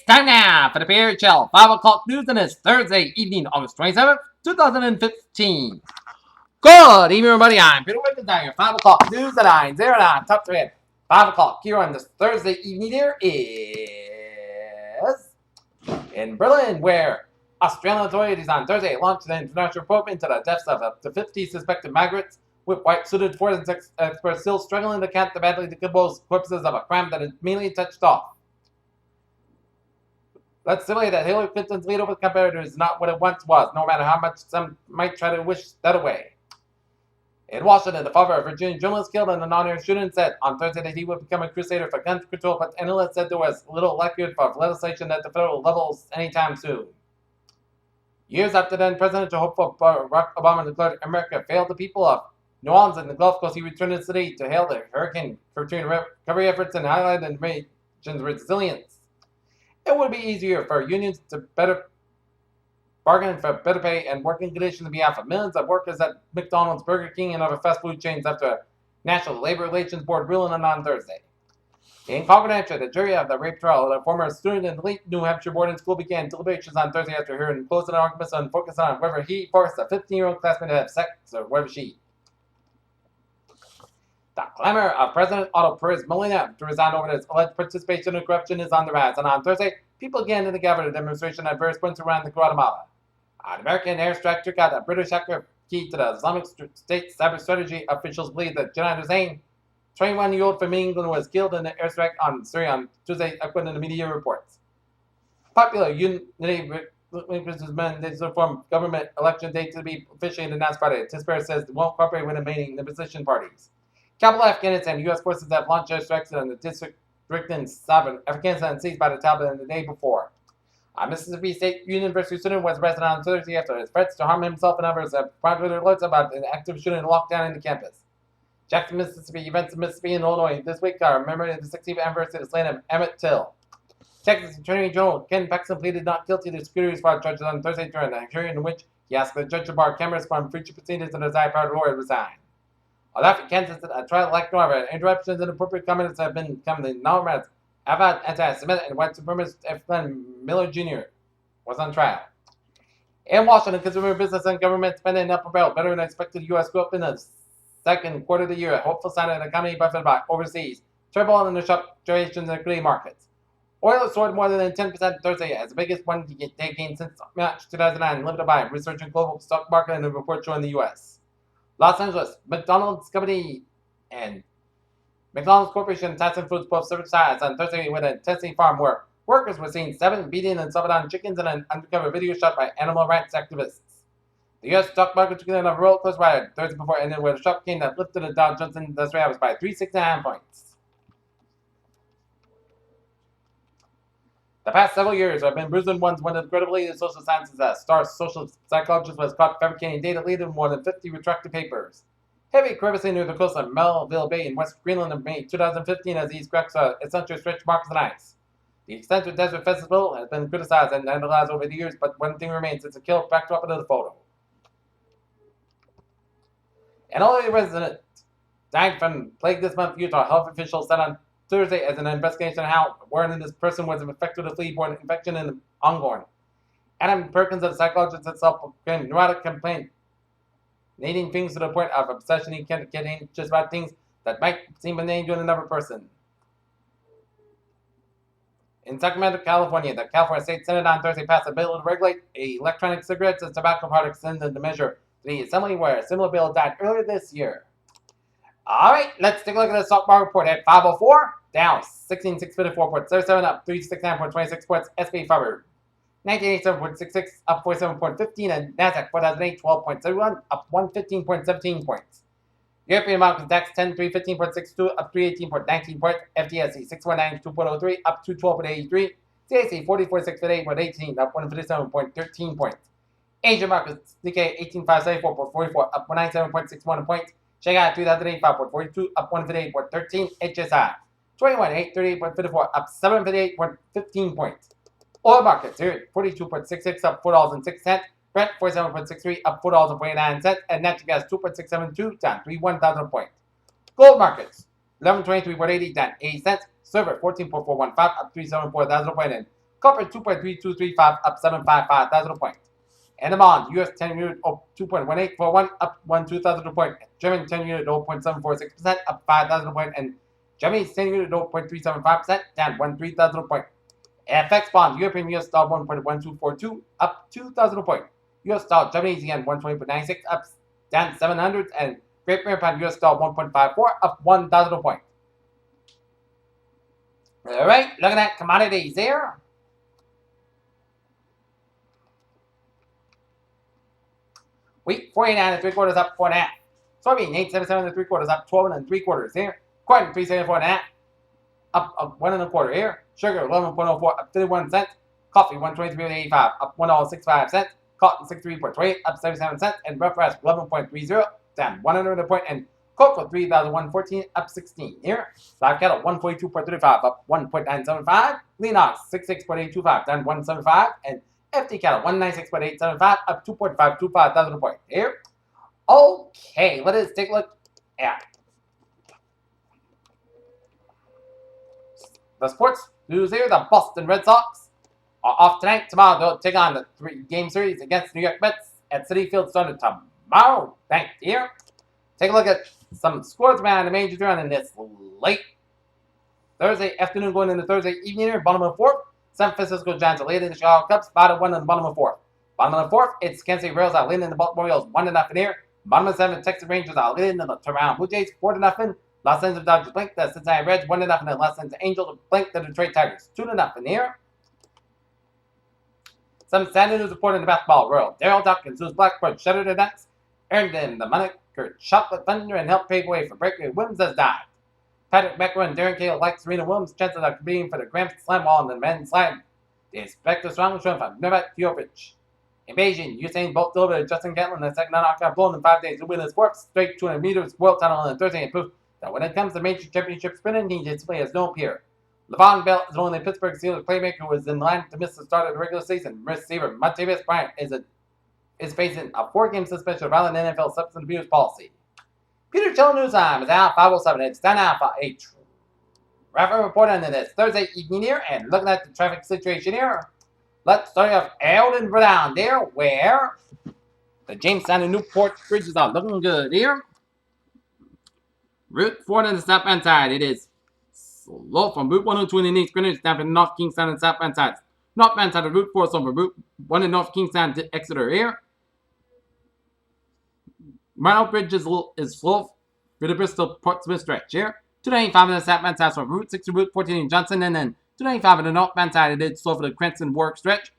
time now for the PHL 5 o'clock news on this Thursday evening, August 27th, 2015. Good evening, everybody. I'm Peter Wiggins. Your 5 o'clock news at 9:09. Top 3 at 5 o'clock here on this Thursday evening. Here is in Berlin, where Australian authorities on Thursday launched an international probe into the deaths of up to 50 suspected migrants, with white-suited forensic experts still struggling to count the badly decomposed corpses of a crime that is mainly touched off. Let's simulate that Hillary Clinton's lead over the competitor is not what it once was, no matter how much some might try to wish that away. In Washington, the father of a Virginia journalist killed in a non-air shooting said on Thursday that he would become a crusader for gun control, but analysts said there was little likelihood for legislation at the federal levels anytime soon. Years after then, presidential hopeful Barack Obama declared America failed the people of New Orleans and the Gulf Coast. He returned to the city to hail the hurricane recovery efforts and highlight the region's resilience. It would be easier for unions to better bargain for better pay and working conditions on behalf of millions of workers at McDonald's, Burger King, and other fast food chains after a National Labor Relations Board ruling on Thursday. In confidential, the jury of the rape trial of a former student in the late New Hampshire boarding school began deliberations on Thursday after hearing closing arguments on focusing on whether he forced a 15-year-old classmate to have sex or whether she. The clamor of President Otto Perez Molina to resign over his alleged participation in corruption is on the rise, and on Thursday, people again gathered a demonstration at various points around the Guatemala. An American airstrike took out a British hacker key to the Islamic State cyber strategy. Officials believe that Janai Hussein, 21-year-old from England, was killed in the airstrike on Syria on Tuesday, according to the media reports. Popular Unity mandates to reform government election date to be officially announced Friday. Tisper says it won't cooperate with the remaining opposition parties. Capital Afghanistan, U.S. forces have launched airstrikes on the district in southern Afghanistan seized by the Taliban the day before. A Mississippi State University student was arrested on Thursday after his threats to harm himself and others have prompted alerts about an active shooting lockdown in the campus. Jackson, Mississippi events in Mississippi and Illinois this week are remembering the 60th anniversary of the slaying of Emmett Till. Texas Attorney General Ken Paxton pleaded not guilty to securities fraud charges on Thursday during a hearing in which he asked the judge to bar cameras from future proceedings and his high-powered lawyer resign. Although Kansas, a trial like no other, interruptions and inappropriate comments have become the norm as Avad anti-Semitic and white supremacist F. Glenn Miller Jr. was on trial. In Washington, consumer business and government spending up about better than expected. U.S. grew up in the second quarter of the year, a hopeful sign of an economy buffeted by overseas turmoil in the fluctuations in equity markets. Oil soared more than 10% Thursday, as the biggest one-day gain since March 2009, limited by research in global stock market and a report showing the U.S. Los Angeles, McDonald's Company and McDonald's Corporation and Tyson Foods both served sides on Thursday with a Tennessee farm where workers were seen beating and down chickens in an undercover video shot by animal rights activists. The U.S. stock market took in a roller coaster ride Thursday before ending with a sharp gain that lifted the Dow Jones Industrial Average by 369 points. The past several years have been bruising ones when incredibly the social sciences as star social psychologist was caught fabricating data leading to more than 50 retracted papers. Heavy crevassing near the coast of Melville Bay in West Greenland in May 2015 as these cracks essentially stretch marks and ice. The extensive desert festival has been criticized and analyzed over the years, but one thing remains: it's a kill backdrop into the photo. An elderly resident died from plague this month, Utah. Health officials said on Thursday as an investigation on how wherein this person was infected with a flea-borne infection and ongoing. Adam Perkins, a psychologist himself, proclaimed neurotic complaint, needing things to the point of obsession. He can't get anxious about things that might seem benign to another person. In Sacramento, California, the California State Senate on Thursday passed a bill to regulate electronic cigarettes and tobacco products in the measure to the assembly where a similar bill died earlier this year. All right, let's take a look at the stock market report at 504, down 16,654.37, up 369.26 points. SP 500, 1987.66, up 47.15, and Nasdaq 4008, 12.71, up 115.17 points. European market DAX 10,315.62, up 318.19 points. FTSE 6192.03, up 212.83. CAC 44,658.18, up 157.13 points. Asian markets Nikkei 18,574.44, up 197.61 points. Shanghai 2085.42, up 158.13. HSI 21,838.54, up 758.15 points. Oil markets here at 42.66, up $4.06. Brent 47.63, up $4.49, and natural gas 2.672, down 31,000 points. Gold markets 1123.80, down 80 cents. Silver 14.415, up 374,000 points. And Copper 2.3235 up 755 thousand point. And the bond, US 10 unit 2.1841 up 1,200 point. German 10 unit 0.746% up 5,000 point. And Germany's 10 unit 0.375% down 1,300 point. FX bond, European US dollar 1.1242 up 2,000 point. US dollar Japanese yen 120.96 up down 700, and Great Britain pound US dollar 1.54 up 1,000 point. All right, looking at commodities here. Wheat 49 and 3/4 up 4.5. Soybean 877 and 3/4 up 12 and 3/4 here. Corn 374 and a half up 1 1/4 here. Sugar 11.04 up 51 cents. Coffee 123.85 up $1.65. Cotton 63.28 up 77 cents. And rough rice 11.30 down 100 point. And cocoa 3,114 up 16 here. Live cattle 142.35 up 1.975. Lean ox 66.825 down 175. And FT cattle 196.875 up 2.525 thousand point here. Okay, let us take a look at the sports news here. The Boston Red Sox are off tonight. Tomorrow they'll take on the 3-game series against New York Mets at Citi Field starting tomorrow night here. Take a look at some scores around the major round in this late Thursday afternoon going into Thursday evening here. Bottom of the fourth, San Francisco Giants are leading the Chicago Cubs 5-1 in the bottom of the fourth. Bottom of the fourth, it's Kansas City Royals are leading the Baltimore Orioles 1-0 here. Bottom of the seventh, Texas Rangers are leading the Toronto Blue Jays 4-0. Los Angeles Dodgers blink the Cincinnati Reds 1-0, and Los Angeles Angels blink the Detroit Tigers 2-0 here. Some sad news reported in the basketball world. Daryl Dawkins, whose Blackbird shuttered the Nets, earned him the moniker Chocolate Thunder and helped pave the way for breakaway Williams has died. Patrick Becker and Darren Cahill like Serena Williams' chances of competing for the Grand Slam wall in the men's slam. They expect a strong showing from Novak Djokovic. In Beijing, Usain Bolt delivered to Justin Gatlin the second knockout blow in 5 days to win his fourth straight 200 meters world title on Thursday and proof that when it comes to major championship sprinting, he display has no peer. LeVon Bell is only Pittsburgh Steelers playmaker who is in line to miss the start of the regular season. Receiver Martavis Bryant is facing a 4-game suspension around an NFL substance abuse policy. Peter Chilton News Time is out 507. It's time now for a traffic report on this Thursday evening here, and looking at the traffic situation here. Let's start off Eldon Brown there, where the Jamestown and Newport bridges are looking good here. Route 4 on the southbound side, it is slow from Route 102 in the East Greenwich down to North Kingstown and southbound side. Northbound side of Route 4, so from Route 1 in North Kingstown to Exeter here. Mile Bridge is slow for the Bristol Portsmouth stretch here. 295 on the southbound side from Route 6 to Route 14 in Johnson, and then 295 on the northbound side, it is slow for the Cranston Warwick stretch.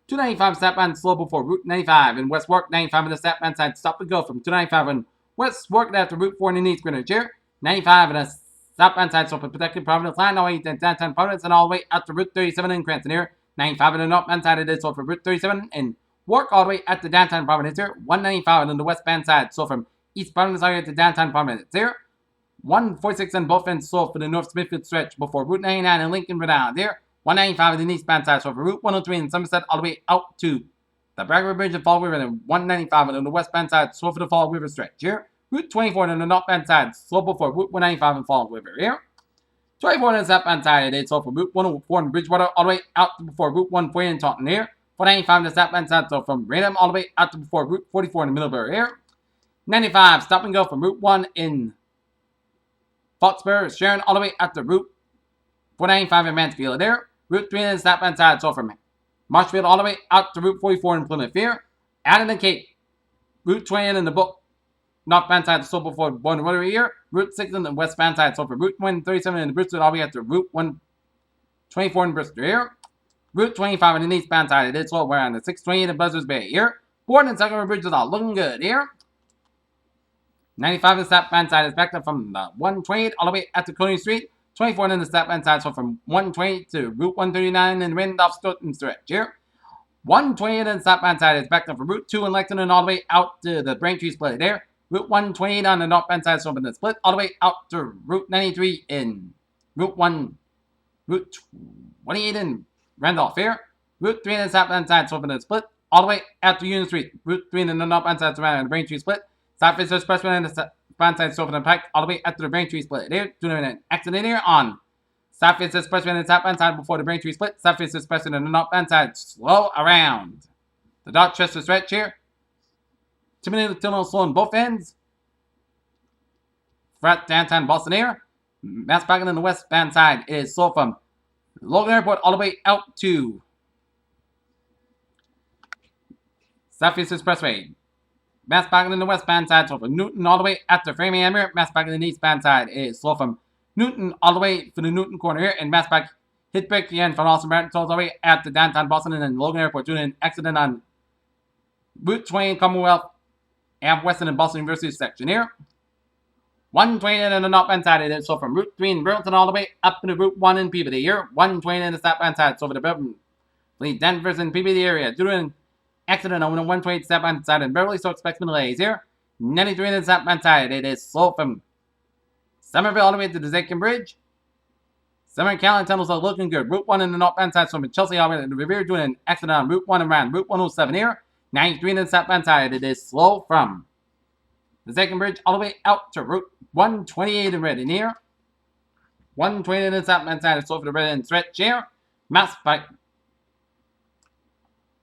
295 southbound slow before Route 95 in West Warwick. 95 on the southbound side, stop and go from 295 on West Warwick after Route 4 in the East Greenwich here. 95 on the southbound side, so for protected Providence line, all the way to downtown Providence and all the way out to Route 37 in Cranston here. 95 on the northbound side, it is so for Route 37 and Warwick all the way at the downtown Providence here. 195 on the westbound side, so from East Providence all the way to downtown Providence here. 146 on both ends, so for the North Smithfield stretch before Route 99 and Lincoln Road there. 195 on the eastbound side, so for Route 103 in Somerset all the way out to the Bragg Bridge and Fall River, and 195 on the westbound side, so for the Fall River stretch here. Route 24 on the northbound side, slow before Route 195 and Fall River here. 24 on the southbound side, it's so for Route 104 in Bridgewater all the way out to before Route 140 in Taunton here. 495 on the southbound side, so from Raynham all the way out to before Route 44 in Middlebury here. 95, stop and go from Route 1 in Foxborough, Sharon all the way out to Route 495 in Mansfield there. Route 3 on the southbound side, so from Marshfield all the way out to Route 44 in Plymouth here. Out in the Cape, Route 20 in the book. Northbound side, so before Bourne Rotary here. Route 6 on the westbound side, so for Route 137 in Bristol, all the way up to Route 124 in Bristol here. Route 25 on the eastbound side, it is slow. We're on the 628 in Buzzards Bay here. Borden and Second Bridges are looking good here. 95 on the southbound side is backed up from the 128 all the way up to Coney Street. 24 on the southbound side, so from 120 to Route 139 in Randolph Stoughton stretch here. 128 on the southbound side is backed up from Route 2 in Lexington all the way out to the Braintree split there. Route 128 on the northbound side, so from the split all the way out to Route 93 in Route 28 in Randolph here. Route 3 on the southbound side, so from the split all the way out to Union Street. Route 3 on the northbound side, so around the Braintree split. Southwest Expressway on the southbound side, so from the Pike all the way out to the Braintree split there. Doing an accident here on Southeast Expressway on the top band side before the Braintree split. Southeast Expressway on the north band side slow around. The Dorchester stretch here. 2 minutes till slow on both ends. Flat downtown Boston here. Mass parking on the west band side is slow from Logan Airport all the way out to Southeast Expressway. Mass parking on the westbound side, slow from Newton all the way after Framingham here. Mass parking on the eastbound side is slow from Newton all the way to the Newton corner here. And mass park hit break again from Austin Barton all the way at the downtown Boston and then Logan Airport due to an accident on Route 20 Commonwealth and Western and Boston University section here. 120 on the northbound side it is so from Route 3 in Burlington all the way up to Route 1 in Peabody here. 120 on the southbound side, so for the Beverly, Denver's and Peabody area due to an accident on the 128 southbound side in Beverly, so expect some delays here. 93 on the southbound side, it is slow from Somerville all the way to the Zakin Bridge. Summer and Callan tunnels are looking good. Route 1 on the northbound side, so from Chelsea all the way to the Revere doing an accident on Route 1 around Route 107 here. 93 on the southbound side, it is slow from the Zakin Bridge all the way out to Route 128 in Reading here. 120 on the southbound side, it's slow for the Reading stretch here. Mass Pike.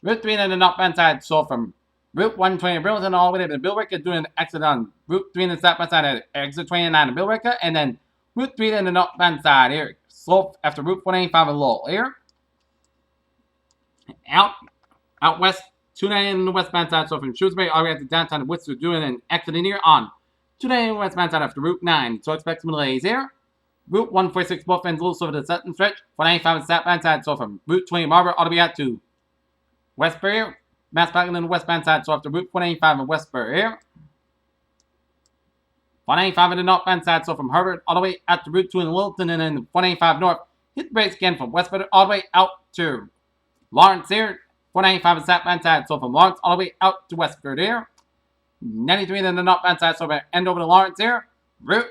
Route 3 on the northbound side, so from Route 120 in Burlington all the way to Billerica doing an accident on Route 3 on the southbound side at exit 29 in Billerica, and then Route 3 on the northbound side here, slow after Route 185 in Lowell here. Out west, 290 on the westbound side, so from Shrewsbury all the way to downtown Worcester doing an accident here on 290 on the westbound side after Route 9, so expect some delays here. Route 146 both ends loose over the Sutton stretch, 495 on the southbound side, so from Route 20 Marlboro all the way out to Westbury, mass parking on the westbound side, so after Route 185 in Westbury here. 185 on the northbound side, so from Herbert all the way out to Route 2 in Wilton, and then 185 north. Hit the brakes again from Westbury all the way out to Lawrence here. 195 on the southbound side, so from Lawrence all the way out to Westford here. 93 on the northbound side, so end over to Lawrence here. Route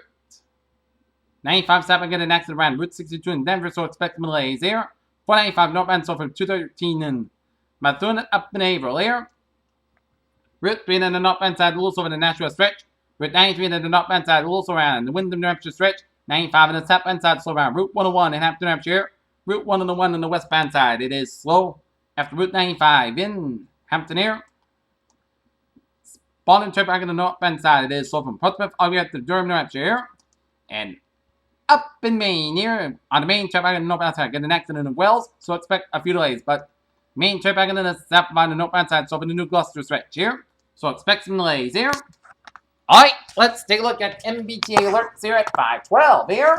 95 southbound get an accident around Route 62 in Denver, so expect some delays here. 195 northbound, so from 213 in Methuen up in Averill here. Route 3 on the northbound side, loose over the Nashua stretch. Route 93 on the northbound side, loose around the Wyndham, New Hampshire stretch. 95 on the southbound side, slow around Route 101 in Hampton, New Hampshire. Route 101 on the westbound side, it is slow after Route 95 in Hampton here. Spalding trip back on the northbound side, it is slow from Portsmouth all the way up to Durham, New Hampshire here. And up in Maine here, on the main trip back on the northbound side, get an accident in Wells, so expect a few delays, but main trip back on the southbound on the northbound side, so for the New Gloucester stretch here. So expect some delays here. Alright, let's take a look at MBTA alerts here at 512 here.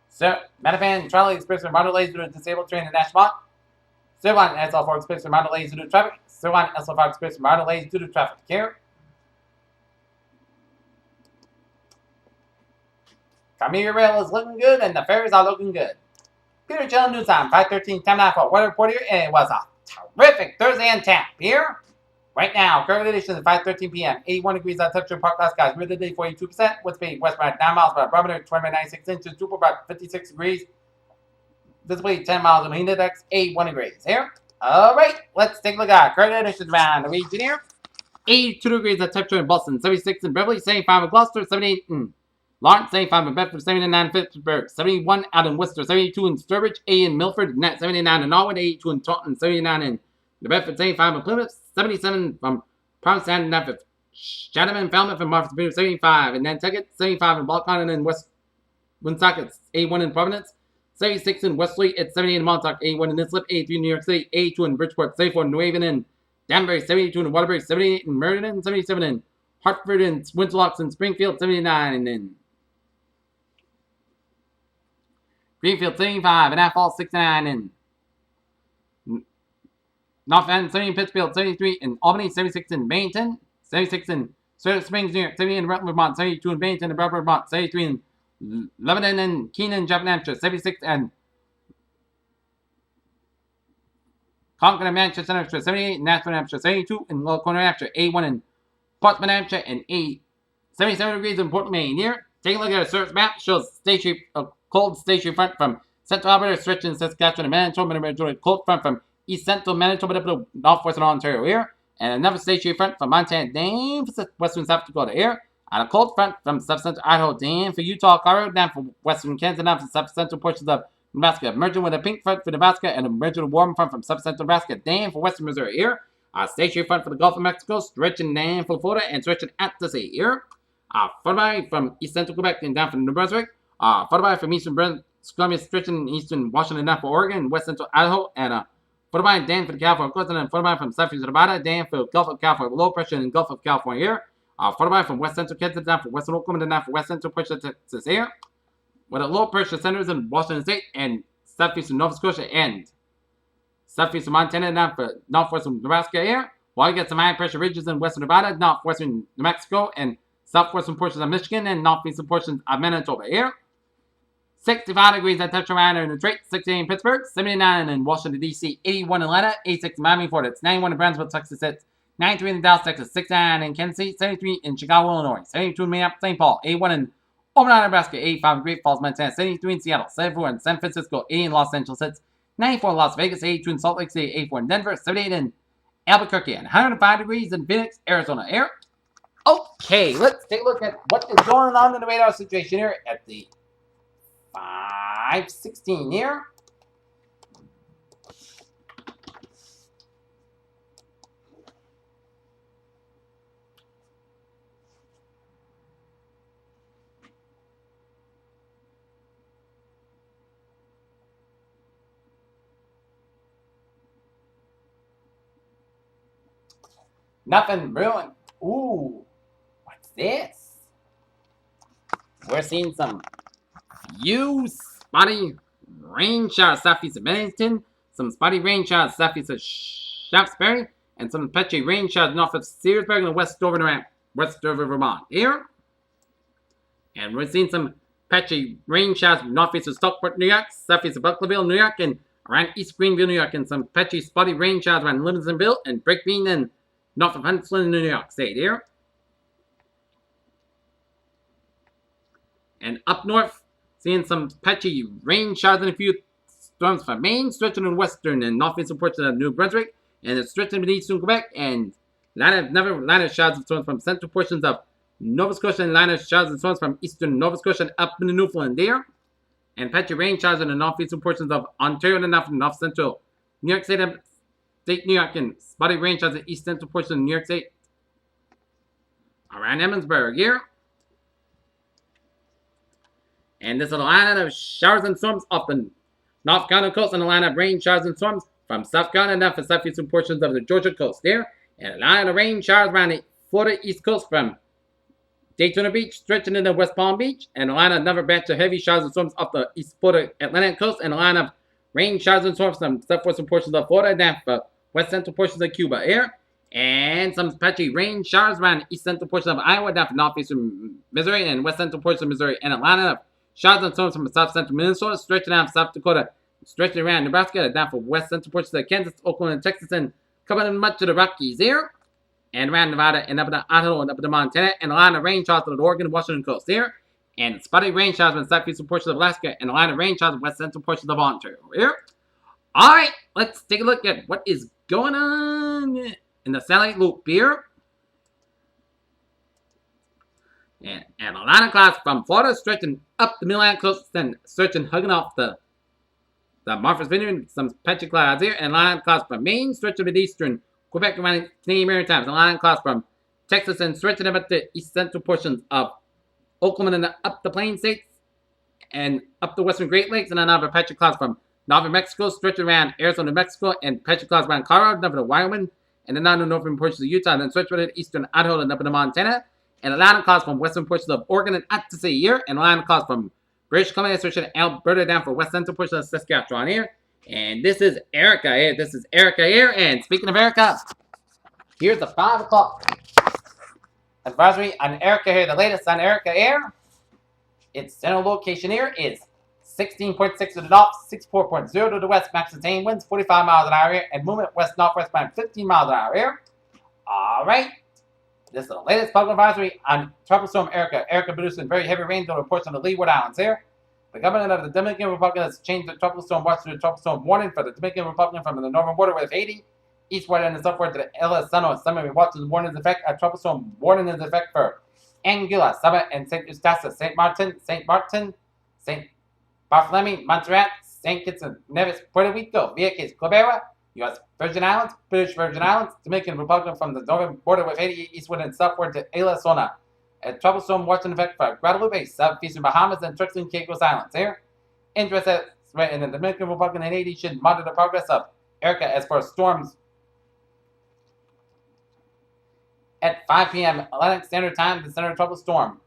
So, Metafan, Charlie Express and Model delays due to disabled train in Nashville. Sirwan SL4 Express and Model delays due to traffic. Sirwan SL5 Express and Model delays due to traffic here. Commuter Rail is looking good, and the ferries are looking good. Peter Chillin News Time, 513, time now for weather report here, and it was a terrific Thursday in Tampa here. Right now, current conditions at 5:13 p.m. 81 degrees on touchdown park glass skies. Mid today 42%. West speed westbound 9 miles per barometer, 20.96 inches. Super about 56 degrees. This way 10 miles on the heat index, 81 degrees here. All right, let's take a look at current conditions around the region here. 82 degrees at temperature in Boston, 76 in Beverly, 75 in Gloucester, 78 in Lawrence, 75 in Bedford, 79 in Pittsburgh, 71 out in Worcester, 72 in Sturbridge, 80 in Milford, 79 in Norwood, 82 in Taunton, 79 in New Bedford, 75 in Plymouth, 77 from Provincetown and Netford, Chatham, Falmouth, and Martha's 75 in Nantucket, 75 in Balkan and in West Woonsocket, 81 in Providence, 76 in Wesley, it's 78 in Montauk, 81 in Islip, 83 in New York City, 82 in Bridgeport, 74 in New Haven and Danbury, 72 in Waterbury, 78 in Meriden, 77 in Hartford and Winterlocks and Springfield, 79 in Greenfield, 75 in Athol, 69 in North End, 70 in Pittsfield, 73 in Albany, 76 in Bennington, 76 in Silver Springs, New York, 70 in Rutland, Vermont, 72 in Bennington and Bradford, Vermont, 73 in Lebanon and Keenan, Japan, Hampshire, 76 and Concord and Manchester, Hampshire, 78 in Nashville, Hampshire, 72 in Lower Corner, Hampshire, 81 in Portsmouth, Hampshire, and 77 degrees in Portland, Maine. Here, take a look at a search map. Shows a cold stationary front from Central Alberta, stretching Saskatchewan and Manitoba, and a cold front from East Central Manitoba up to northwestern Ontario. Here, and another stationary front from Montana down for western South Dakota here. And a cold front from south-central Idaho down for Utah, Colorado, down for western Kansas, down for south-central portions of Nebraska, merging with a pink front for Nebraska and a merging with a warm front from south-central Nebraska down for western Missouri here. A stationary front for the Gulf of Mexico, stretching down for Florida and stretching at the sea here. Followed by from east-central Quebec and down from New Brunswick. Followed by from eastern Columbia, stretching eastern Washington down for Oregon and west-central Idaho. And followed by down for the California coast, and then followed by from southeast Nevada down for Gulf of California, low pressure in Gulf of California here. Followed by from west-central Kansas down for western Oklahoma and down for west-central pressure Texas here. With a low pressure centers in Washington State and southeastern Nova Scotia and southeastern Montana down for northwestern Nebraska here. While you get some high pressure ridges in western Nevada, northwestern New Mexico, and southwestern portions of Michigan and northeastern portions of Manitoba here. 65 degrees at Tetra Minor in Detroit, 68 in Pittsburgh, 79 in Washington, D.C., 81 in Atlanta, 86 in Miami, Florida, it's 91 in Brownsville, Texas, it's 93 in Dallas, Texas, 69 in Kansas City, 73 in Chicago, Illinois, 72 in Minneapolis, St. Paul, 81 in Omaha, Nebraska, 85 in Great Falls, Montana, 73 in Seattle, 74 in San Francisco, 80 in Los Angeles, 94 in Las Vegas, 82 in Salt Lake City, 84 in Denver, 78 in Albuquerque, and 105 degrees in Phoenix, Arizona here. Okay, let's take a look at what is going on in the radar situation here at the 5:16 here. Nothing brewing. Ooh, what's this? We're seeing some few spotty rain showers southeast of Bennington, some spotty rain showers southeast of Shaftesbury, and some patchy rain showers north of Searsburg and west over Vermont here. And we're seeing some patchy rain showers northeast of Stockport, New York, southeast of Bucklerville, New York, and around East Greenville, New York, and some patchy spotty rain showers around Livingstonville and Breakbean and north of Huntsville, New York State here. And up north, seeing some patchy rain showers and a few storms from Maine, stretching in western and northeastern portions of New Brunswick, and it's stretching in eastern Quebec, and line of showers and storms from central portions of Nova Scotia, and line of showers and storms from eastern Nova Scotia and up in the Newfoundland there. And patchy rain showers in the northeastern portions of Ontario and north central New York State, New York, and spotty rain showers in east central portions of New York State around Emmonsburg here. And there's a line of showers and storms up the North Carolina coast, and a line of rain showers and storms from South Carolina down for southeastern portions of the Georgia coast there. And a line of rain showers around the Florida east coast from Daytona Beach, stretching into West Palm Beach. And a line of another batch of heavy showers and storms up the east Florida Atlantic coast. And a line of rain showers and storms from southwestern portions of Florida down for west central portions of Cuba here. And some patchy rain showers around east central portions of Iowa down for northeastern Missouri and west central portions of Missouri. And a line of showers and storms from south central Minnesota, stretching down South Dakota, stretching around Nebraska, down for west central portions of Kansas, Oklahoma, and Texas, and covering much of the Rockies here, and around Nevada, and up to Idaho, and up to Montana, and a line of rain showers on the Oregon and Washington coast here, and spotty rain showers from southeastern portions of Alaska, and a line of rain showers in west central portions of Ontario here. Alright, let's take a look at what is going on in the satellite loop here. And a line of clouds from Florida stretching up the Middle Atlantic coast, then stretching, hugging off the Martha's Vineyard, some patchy clouds here, and a line of clouds from Maine stretching to the eastern Quebec and Canadian Maritimes, and a line of clouds from Texas and stretching about the east central portions of Oklahoma and up the Plain States and up the western Great Lakes, and another patchy clouds from northern Mexico stretching around Arizona, New Mexico, and patchy clouds around Colorado, up to Wyoming, and then down to northern portions of Utah, and then stretching to eastern Idaho and up into Montana. And a line of clouds from western portions of Oregon and up to sea here. And a line of clouds from British Columbia, stretching Alberta down for west central portions of Saskatchewan here. And this is Erica here. And speaking of Erica, here's the 5 o'clock advisory on Erica here. The latest on Erica here. Its general location here is 16.6 to the north, 64.0 to the west. Max sustained winds 45 miles an hour here. And movement west-northwest by 15 miles an hour here. All right. This is the latest public advisory on Tropical Storm Erica. Erica producing very heavy rain over portions of the Leeward Islands here. The government of the Dominican Republic has changed the tropical storm watch to the tropical storm warning for the Dominican Republic from the northern border with Haiti eastward and southward to the Ilocano. Summary watches warning effect. A troublesome warning is effect for Anguilla, Summit, and St. Eustatius, St. Martin, St. Bartholomew, Montserrat, St. Kitts and Nevis, Puerto Rico, Vieques, Clobera, U.S. Virgin Islands, British Virgin Islands, Dominican Republic from the northern border with Haiti eastward and southward to Ilocano. A troublesome watching effect for Guadeloupe, southeastern Bahamas, and Turks and Caicos Islands. Here, interest in the Dominican Republic and Haiti should monitor the progress of Erica as for storms at 5 p.m. Atlantic Standard Time, the center of trouble storm.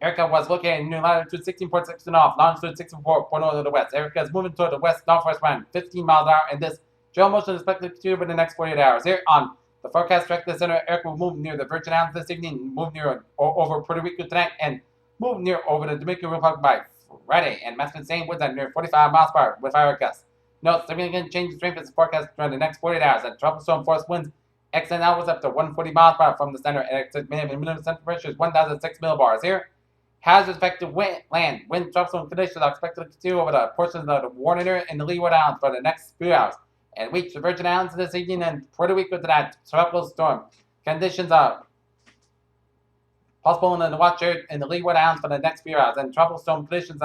Erica was located in new latitude 16.6 off, longitude 64.0 to the west. Erica is moving toward the west-northwest wind, 15 miles an hour, and this gel motion is expected to continue over the next 48 hours. Here on the forecast track, the center Erica will move near the Virgin Islands this evening, move near over Puerto Rico tonight, and move near over the Dominican Republic by Friday. And maximum same winds at near 45 miles per hour with fire gusts. Note, significant change in strength is forecast during the next 48 hours. And troublesome force winds extend outwards up to 140 miles per hour from the center, and minimum center pressure is 1,006 millibars. Here, hazard affected land, wind troublesome conditions are expected to continue over the portions of the warning area and the Leeward Islands for the next few hours, and reach the Virgin Islands this evening and Puerto Rico tonight. Tropical storm conditions are possible in the watch area in the Leeward Islands for the next few hours, and tropical storm conditions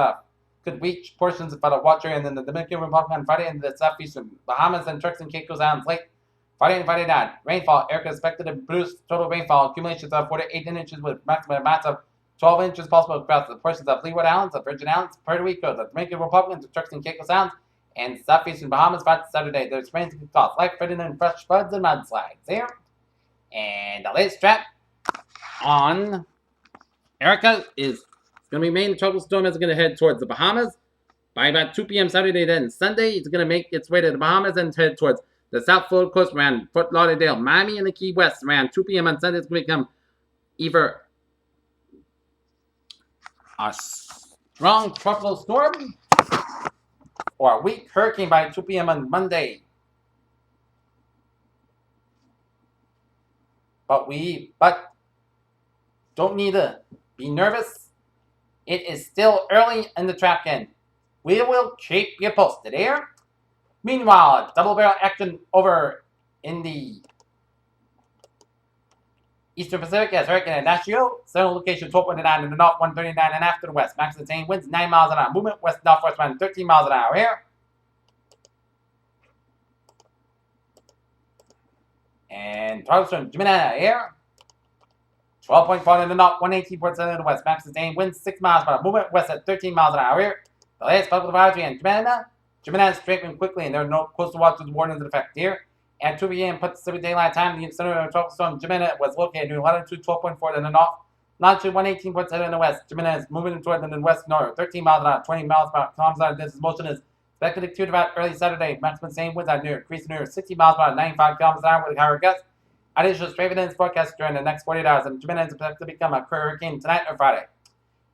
could reach portions of the watch area in the Dominican Republic on Friday and the southeastern Bahamas and Turks and Caicos Islands late Friday and Friday night. Rainfall, Erica is expected to produce total rainfall accumulations of 48 inches with maximum amounts of 12 inches possible across the portions of Leeward Islands, the Virgin Islands, Puerto Rico, the Dominican Republic, the Turks and Caicos Islands, and southeastern Bahamas by Saturday. There's rains can cause light flooding and fresh floods and mudslides here. And the latest track on Erica is going to remain a tropical storm as it's going to head towards the Bahamas. By about 2 p.m. Saturday, then Sunday, it's going to make its way to the Bahamas and head towards the South Florida coast around Fort Lauderdale, Miami, and the Key West. Around 2 p.m. on Sunday, it's going to become either a strong tropical storm or a weak hurricane by 2 p.m. on Monday. But don't need to be nervous. It is still early in the track end. We will keep you posted here. Meanwhile, double barrel action over in the Eastern Pacific as Hurricane Ignacio. Central location 12.9 in the north, 139 and after the west. Max sustained winds 9 miles an hour. Movement west-northwest wind 13 miles an hour here. And Charleston, Gemini here. 12.4 in the north, 118.7 in the west. Max sustained winds 6 miles per hour. Movement west at 13 miles an hour here. The latest public advisory in Gemini is straightening quickly, and there are no coastal watches warnings in effect here. At 2 p.m. Pacific Daylight Time, the center of the tropical storm Gemini was located near latitude 12.4 in the north, longitude 118.7 in the west. Gemini is moving toward the west north, 13 miles an hour, 20 miles per hour. This motion is expected to continue about early Saturday. Maximum same winds are increasing near 60 miles per hour, 95 kilometers an hour with higher gusts. Additional straight winds forecast during the next 48 hours, and Gemini is expected to become a hurricane tonight or Friday.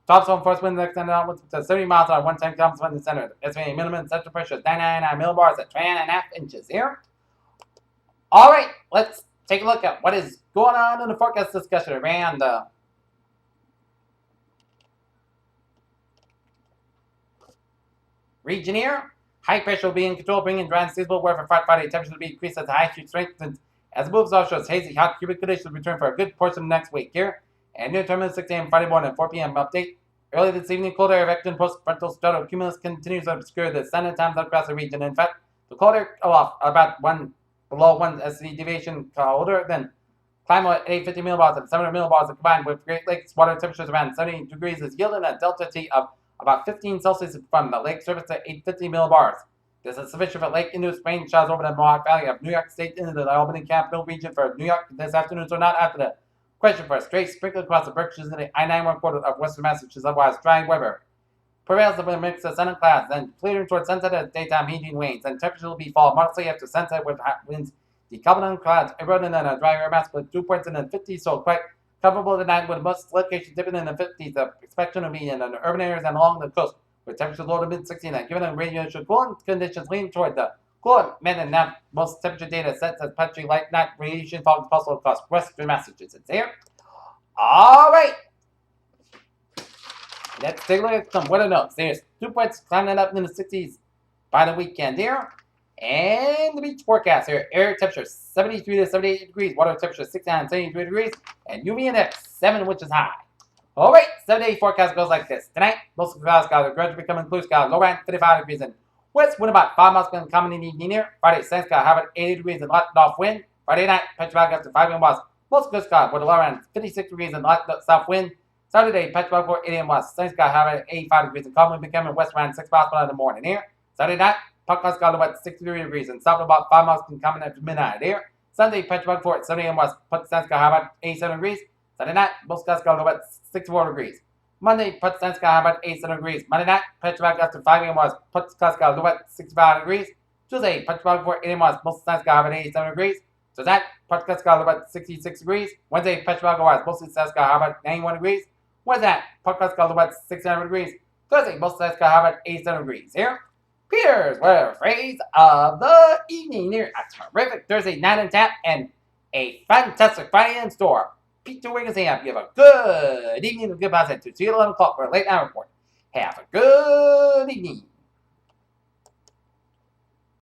Top zone force winds extended outwards to 70 miles an hour, 110 kilometers from the center. Estimated minimum central pressure is 999 millibars at 3.5 inches here. All right, let's take a look at what is going on in the forecast discussion around region here. High pressure will be in control, bringing dry and seasonable weather for Friday. Temperature will be increased as high street strength as it moves offshore. Hazy, hot, humid conditions return for a good portion of next week here. And near terminal 6 a.m. Friday morning, 4 p.m. update. Early this evening, cold air effect post-frontal stratocumulus continues to obscure the sun and times across the region. In fact, the cold air about below 1 SC deviation colder than climate at 850 millibars and 700 millibars combined with Great Lakes water temperatures around 70 degrees is yielding a delta T of about 15 Celsius from the lake surface to 850 millibars. This is sufficient for lake-induced rain showers over the Mohawk Valley of New York State into the Albany capital region for New York this afternoon, so not after the question for a straight sprinkle across the Berkshires in the I-91 quarter of western Massachusetts, otherwise dry weather. Prevails of a mix of sun and clouds, then clearing towards sunset as daytime heating wanes, and temperature will be fall modestly after sunset with hot winds decoupling clouds eroding on a dry air mass with dew points in the 50s, so quite comfortable tonight with most locations dipping in the 50s. The expectation will be in the urban areas and along the coast, with temperatures low to mid-60s, given the radiation cooling conditions lean toward the cooler mid and now most temperature data sets as patchy light night radiation falls possible across western Massachusetts here. All right. Let's take a look at some weather notes. There's dew points climbing up in the 60s by the weekend here. And the beach forecast here. Air temperature 73 to 78 degrees. Water temperature 69 to 73 degrees. And UV index 7, which is high. Alright, 7-day forecast goes like this. Tonight, most of the clouds got gradually becoming blue sky. Low around 35 degrees and west wind about 5 miles per common in the evening near. Friday, sun sky high about 80 degrees and light north wind. Friday night, petrified up to 5 miles. Most good sky with a low around 56 degrees and light south wind. Saturday, petrified for 80 west. Sun sky high about 85 degrees and calm wind becoming west around 6 miles per hour in the morning here. Saturday night, Podcast got about 63 degrees and south about 5 miles from coming after midnight here. Sunday, petrified for 70 west. Put sun sky high about 87 degrees. Saturday night, most skies got about 64 degrees. Monday, put sun sky high about 87 degrees. Monday night, petrified up to 5 a.m. was put sky got about 65 degrees. Tuesday, petrified for 8 a.m. was most sun sky high about 87 degrees. So that put sky got about 66 degrees. Wednesday, petrified was mostly sun sky high about 91 degrees. Wednesday, put sky got about 67 degrees. Thursday, most sun sky high about 87 degrees. Here, Peter's weather phrase of the evening. Near a terrific Thursday night and tap and a fantastic Friday in store. Peter Wiggins and give a good evening and goodbye to 2 to 11 o'clock for a late night report. Have a good evening.